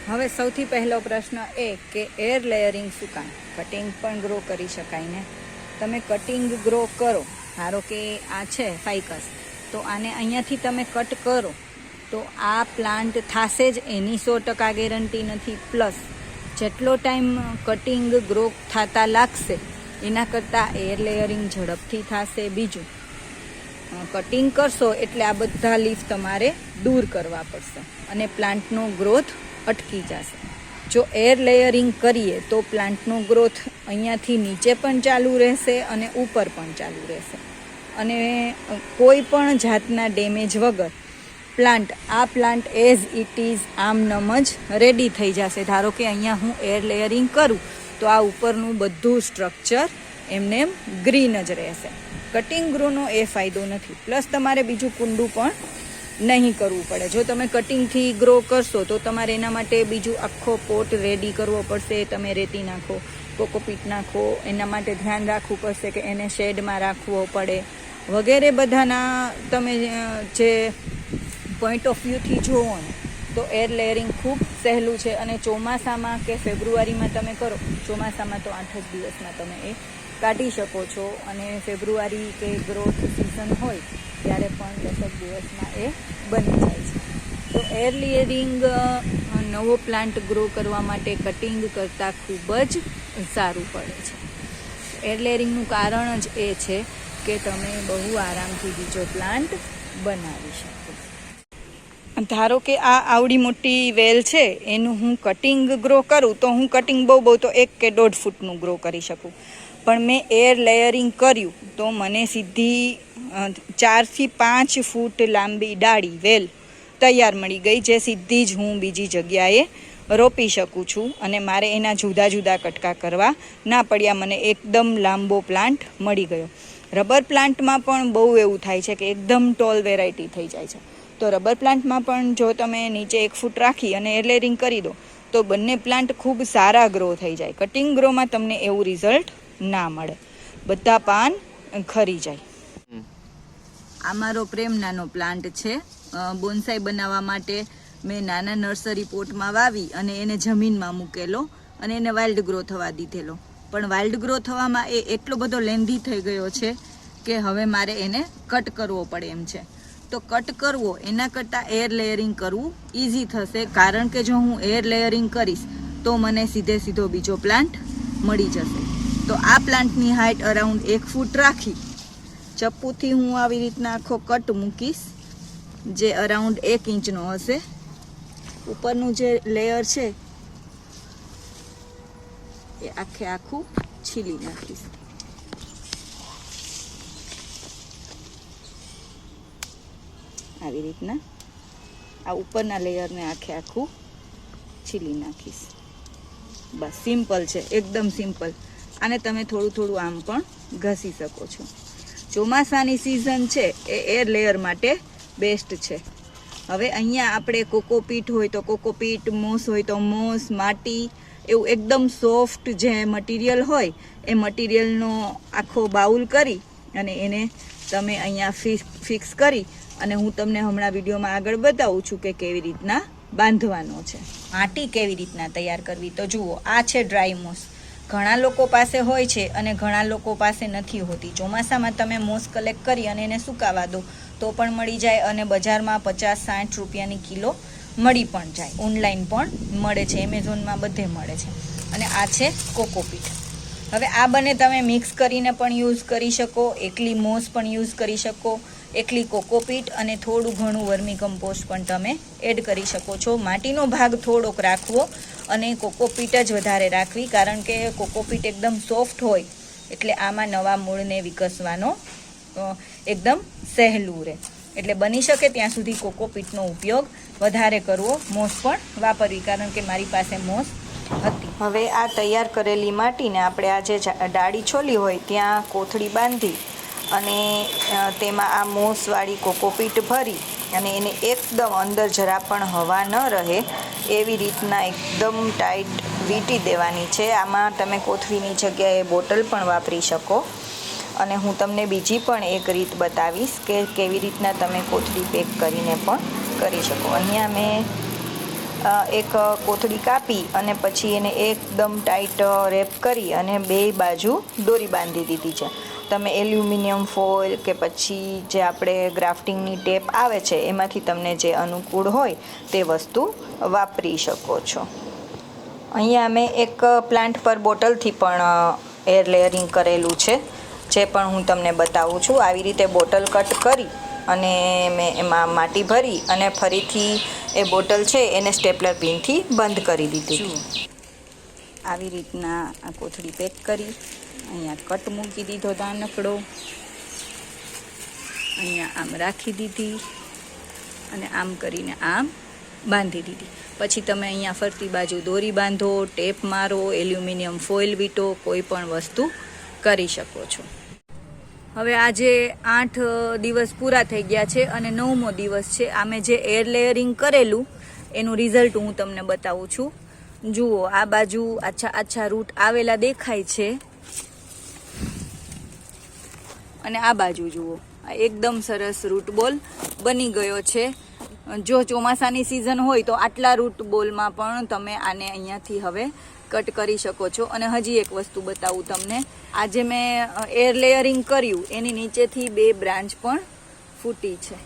હવે સૌથી પહેલો પ્રશ્ન એ કે એર લેયરિંગ શું કામ? કટિંગ પણ ગ્રો કરી શકાય ને. તમે કટિંગ ગ્રો કરો, ધારો કે આ છે ફાઇકસ, તો આને અહીંયાથી તમે કટ કરો તો આ પ્લાન્ટ થશે જ, એની 100% ગેરંટી નથી. પ્લસ જેટલો ટાઈમ કટિંગ ગ્રો થતા લાગશે એના કરતાં એર લેયરિંગ ઝડપથી થશે. બીજું, કટિંગ કરશો એટલે આ બધા લીફ તમારે દૂર કરવા પડશે અને પ્લાન્ટનો ગ્રોથ અટકી જશે. જો એર લેયરિંગ કરીએ તો પ્લાન્ટનો ગ્રોથ અહીંયાથી નીચે પણ ચાલુ રહેશે અને ઉપર પણ ચાલુ રહેશે અને કોઈ પણ જાતના ડેમેજ વગર આ પ્લાન્ટ એઝ ઇટ ઇઝ આમનમ જ રેડી થઈ જશે. ધારો કે અહીંયા હું એર લેયરિંગ કરું તો આ ઉપરનું બધું સ્ટ્રક્ચર એમને એમ ગ્રીન જ રહેશે. કટિંગ ગ્રોનો એ ફાયદો નથી. પ્લસ તમારે બીજું કુંડું પણ નહીં કરવું પડે. જો તમે કટિંગથી ગ્રો કરશો તો તમારે એના માટે બીજું આખો પોટ રેડી કરવો પડશે. તમે રેતી નાખો, કોકોપીટ નાખો, એના માટે ધ્યાન રાખવું પડશે કે એને શેડમાં રાખવો પડે વગેરે બધાના તમે જે પોઈન્ટ ઓફ વ્યૂથી જુઓ ને તો એર લેયરિંગ ખૂબ સહેલું છે. અને ચોમાસામાં કે ફેબ્રુઆરીમાં તમે કરો, ચોમાસામાં તો 8 જ દિવસમાં તમે એ કાઢી શકો છો અને ફેબ્રુઆરી કે ગ્રોથ સિઝન હોય ત્યારે પણ 10 દિવસમાં એ બની જાય છે. તો એર લેયરિંગ નવો પ્લાન્ટ ગ્રો કરવા માટે કટિંગ કરતાં ખૂબ જ સારું પડે છે. એર લેયરિંગનું કારણ જ એ છે કે તમે બહુ આરામથી બીજો પ્લાન્ટ બનાવી શકો. ધારો કે આ આવડી મોટી વેલ છે, એનું હું કટિંગ ગ્રો કરું તો હું કટિંગ બહુ તો 1 કે 1.5 ફૂટનું ગ્રો કરી શકું. પણ મેં એર લેયરિંગ કર્યું તો મને સીધી 4 થી 5 ફૂટ લાંબી ડાળી વેલ તૈયાર મળી ગઈ, જે સીધી જ હું બીજી જગ્યાએ રોપી શકું છું અને મારે એના જુદા જુદા કટકા કરવા ના પડ્યા. મને એકદમ લાંબો પ્લાન્ટ મળી ગયો. રબર પ્લાન્ટમાં પણ બહુ એવું થાય છે કે એકદમ ટોલ વેરાયટી થઈ જાય છે. તો રબર પ્લાન્ટમાં પણ જો તમે નીચે 1 ફૂટ રાખી અને એર લેયરિંગ કરી દો તો બંને પ્લાન્ટ ખૂબ સારા ગ્રો થઈ જાય. કટિંગ ગ્રોમાં તમને એવું રિઝલ્ટ ના મળે, બધા પાન ખરી જાય. આ મારો પ્રેમ નાનો પ્લાન્ટ છે. બોન્સાઈ બનાવવા માટે મેં નાના નર્સરી પોટમાં વાવી અને એને જમીનમાં મૂકેલો અને એને વાઇલ્ડ ગ્રો થવા દીધેલો. પણ વાઇલ્ડ ગ્રો થવામાં એ એટલો બધો લેન્ધી થઈ ગયો છે કે હવે મારે એને કટ કરવો પડે એમ છે. તો કટ કરવો એના કરતાં એર લેયરિંગ કરવું ઇઝી થશે, કારણ કે જો હું એર લેયરિંગ કરીશ તો મને સીધો બીજો પ્લાન્ટ મળી જશે. તો આ પ્લાન્ટની હાઇટ અરાઉન્ડ 1 ફૂટ રાખી ચપ્પુથી હું આવી રીતના આખો કટ મૂકીશ, જે અરાઉન્ડ 1 ઇંચનો હશે. ઉપરનું જે લેયર છે એ આખું છીલી નાખીશ. આવી રીતના આ ઉપરના લેયરને આખું છીલી નાખીશ. બસ સિમ્પલ છે, એકદમ સિમ્પલ. આને તમે થોડું આમ પણ ઘસી શકો છો. ચોમાસાની સિઝન છે એ એર લેયર માટે બેસ્ટ છે. હવે અહીંયા આપણે કોકોપીટ હોય તો કોકોપીટ, મોસ હોય તો મોસ, માટી, એવું એકદમ સોફ્ટ જે મટીરિયલ હોય એ મટીરિયલનો આખો બાઉલ કરી અને એને તમે અહીંયા ફિક્સ કરી અને હું તમને હમણાં વિડીયોમાં આગળ બતાવું છું કે કેવી રીતના બાંધવાનો છે. માટી કેવી રીતના તૈયાર કરવી તો જુઓ, આ છે ડ્રાય મોસ. ઘણા લોકો પાસે હોય છે અને ઘણા લોકો પાસે નથી હોતી. ચોમાસામાં તમે મોસ કલેક્ટ કરી અને એને સુકાવા દો તો પણ મળી જાય અને બજારમાં 50-60 રૂપિયાની કિલો મળી પણ જાય. ઓનલાઈન પણ મળે છે, એમેઝોનમાં બધે મળે છે. અને આ છે કોકોપીટ. હવે આ બંને તમે મિક્સ કરીને પણ યુઝ કરી શકો, એકલી મોસ પણ યુઝ કરી શકો, એકલી કોકોપીટ અને થોડું ઘણું વર્મી કમ્પોસ્ટ પણ તમે એડ કરી શકો છો. માટીનો ભાગ થોડોક રાખવો અને કોકોપીટ જ વધારે રાખવી, કારણ કે કોકોપીટ એકદમ સોફ્ટ હોય એટલે આમાં નવા મૂળને વિકસવાનો એકદમ સહેલું રહે. એટલે બની શકે ત્યાં સુધી કોકોપીટનો ઉપયોગ વધારે કરવો, મોસ પણ વાપરવી, કારણ કે મારી પાસે મોસ હતી. હવે આ તૈયાર કરેલી માટીને આપણે આ જે ડાળી છોલી હોય ત્યાં કોથળી બાંધી અને તેમાં આ મોસવાળી કોકોપીટ ભરી અને એને એકદમ અંદર જરા પણ હવા ન રહે એવી રીતના એકદમ ટાઈટ વીંટી દેવાની છે. આમાં તમે કોથળીની જગ્યાએ બોટલ પણ વાપરી શકો અને હું તમને બીજી પણ એક રીત બતાવીશ કે કેવી રીતના તમે કોથળી પેક કરીને પણ કરી શકો. અહીંયા મેં એક કોથળી કાપી અને પછી એને એકદમ ટાઈટ રેપ કરી અને બે બાજુ દોરી બાંધી દીધી છે. તમે એલ્યુમિનિયમ ફોઇલ કે પછી જે આપણે ગ્રાફ્ટિંગની ટેપ આવે છે એમાંથી તમને જે અનુકૂળ હોય તે વસ્તુ વાપરી શકો છો. અહીંયા મેં એક પ્લાન્ટ પર બોટલથી પણ એર લેયરિંગ કરેલું છે, જે પણ હું તમને બતાવું છું. આવી રીતે બોટલ કટ કરી અને મેં એમાં માટી ભરી અને ફરીથી એ બોટલ છે એને સ્ટેપલર પિનથી બંધ કરી દીધી. આવી રીતના આ કોથળી પેક કરી અહીંયા કટ મૂકી દીધો નાનકડો, અહીંયા આમ રાખી દીધી અને આમ કરીને આમ બાંધી દીધી. પછી તમે અહીંયા ફરતી બાજુ દોરી બાંધો, ટેપ મારો, એલ્યુમિનિયમ ફોઇલ વીંટો, કોઈ પણ વસ્તુ કરી શકો છો. હવે આજે 8 દિવસ પૂરા થઈ ગયા છે અને 9મો દિવસ છે. આમે જે એર લેયરિંગ કરેલું એનું રિઝલ્ટ હું તમને બતાવું છું. જુઓ, આ બાજુ આછા આછા રૂટ આવેલા દેખાય છે અને આ બાજુ જુઓ, એકદમ સરસ રૂટ બોલ બની ગયો છે. જો ચોમાસાની સિઝન હોય તો આટલા રૂટ બોલમાં પણ તમે આને અહીંયાથી હવે કટ કરી શકો છો. અને હજી એક વસ્તુ બતાવું તમને. આજે મેં એર લેયરિંગ કર્યું એની નીચેથી 2 બ્રાન્ચ પણ ફૂટી છે.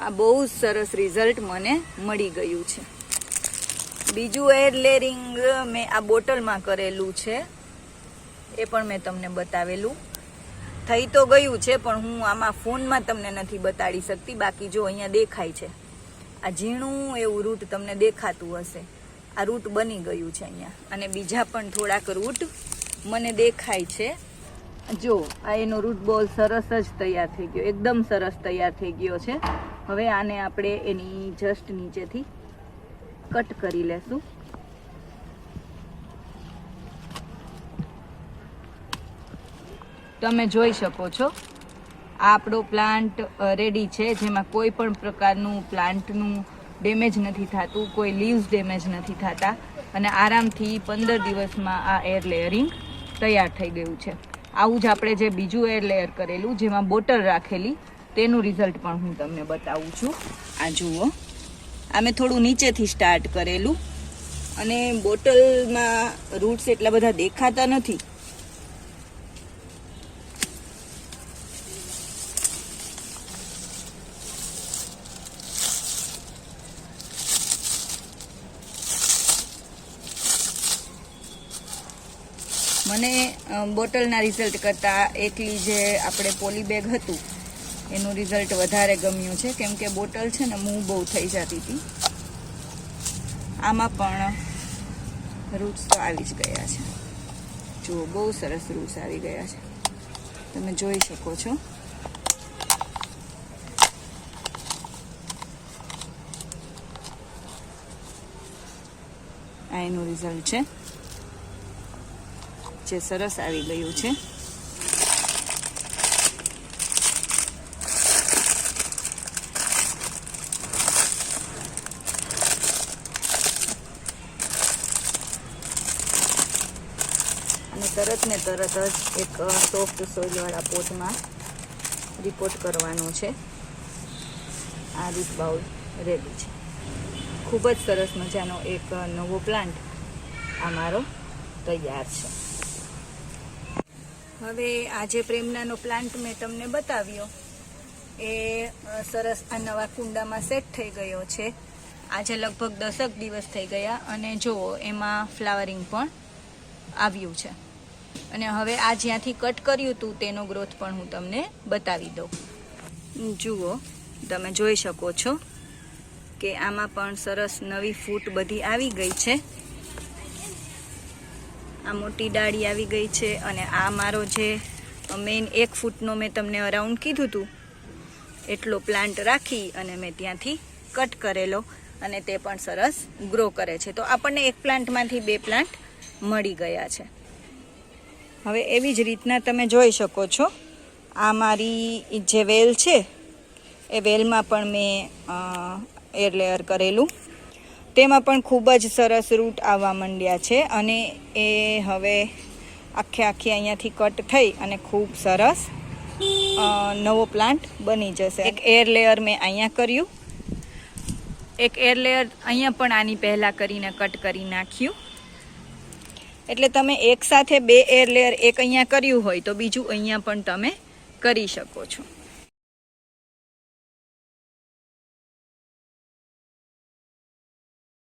આ બહુ સરસ રિઝલ્ટ મને મળી ગયું છે. બીજું એર લેયરિંગ મેં આ બોટલમાં કરેલું છે, એ પણ મેં તમને બતાવેલું. થઈ તો ગયું છે પણ હું આમાં ફોનમાં તમને નથી બતાડી શકતી. બાકી જો અહીંયા દેખાય છે, આ ઝીણું એવું રૂટ તમને દેખાતું હશે. આ રૂટ બની ગયું છે અહીંયા, અને બીજા પણ થોડાક રૂટ મને દેખાય છે. જો આ એનો રૂટ બોલ સરસ જ તૈયાર થઈ ગયો, એકદમ સરસ તૈયાર થઈ ગયો છે. હવે આને આપણે એની જસ્ટ નીચેથી કટ કરી લેશું. તમે જોઈ શકો છો આ આપણો પ્લાન્ટ રેડી છે, જેમાં કોઈ પણ પ્રકારનું પ્લાન્ટનું ડેમેજ નથી થતું, કોઈ લીવ્સ ડેમેજ નથી થતા અને આરામથી 15 દિવસમાં આ એર લેયરિંગ તૈયાર થઈ ગયું છે. આવું જ આપણે જે બીજું એર લેયર કરેલું જેમાં બોટલ રાખેલી તેનું રિઝલ્ટ પણ હું તમને બતાવું છું. આ જુઓ, આ મેં થોડું નીચેથી સ્ટાર્ટ કરેલું અને બોટલમાં રૂટ્સ એટલા બધા દેખાતા નથી. મને બોટલના રિઝલ્ટ કરતાં એકલી જે આપણે પોલી બેગ હતું એનું રિઝલ્ટ વધારે ગમ્યું છે, કેમ કે બોટલ છે ને મૂવ બહુ થઈ જતી હતી. આમાં પણ રૂટ્સ તો આવી જ ગયા છે. જુઓ, બહુ સરસ રૂટ્સ આવી ગયા છે, તમે જોઈ શકો છો. આ એનું રિઝલ્ટ છે, જે સરસ આવી ગયું છે. અને તરત ને તરત જ એક સોફ્ટ સોઇલવાળા પોટમાં રિપોર્ટ કરવાનો છે. આ રૂટ બાઉલ રેડી છે. ખૂબ જ સરસ મજાનો એક નવો પ્લાન્ટ આ મારો તૈયાર છે. હવે આ જે પ્રેમનાનો પ્લાન્ટ મેં તમને બતાવ્યો એ સરસ આ નવા કુંડામાં સેટ થઈ ગયો છે. આજે લગભગ 10 દિવસ થઈ ગયા અને જુઓ એમાં ફ્લાવરિંગ પણ આવ્યું છે. અને હવે આ જ્યાંથી કટ કર્યું હતું તેનો ગ્રોથ પણ હું તમને બતાવી દઉં. જુઓ, તમે જોઈ શકો છો કે આમાં પણ સરસ નવી ફૂટ બધી આવી ગઈ છે. આ મોટી ડાળી આવી ગઈ છે અને આ મારો જે મેઇન 1 ફૂટનો મેં તમને અરાઉન્ડ કીધું હતું એટલો પ્લાન્ટ રાખી અને મેં ત્યાંથી કટ કરેલો અને તે પણ સરસ ગ્રો કરે છે. તો આપણને એક પ્લાન્ટમાંથી 2 પ્લાન્ટ મળી ગયા છે. હવે એવી જ રીતના તમે જોઈ શકો છો આ મારી જે વેલ છે એ વેલમાં પણ મેં એર લેયર કરેલું, તેમાં પણ ખૂબ જ સરસ રૂટ આવવા માંડ્યા છે અને એ હવે આખી અહીંયાથી કટ થઈ અને ખૂબ સરસ નવો પ્લાન્ટ બની જશે. એક એર લેયર મેં અહીંયા કર્યું એક એર લેયર અહીંયા પણ આની પહેલાં કરીને કટ કરી નાખ્યું. એટલે તમે એકસાથે 2 એર લેયર એક અહીંયા કર્યું હોય તો બીજું અહીંયા પણ તમે કરી શકો છો.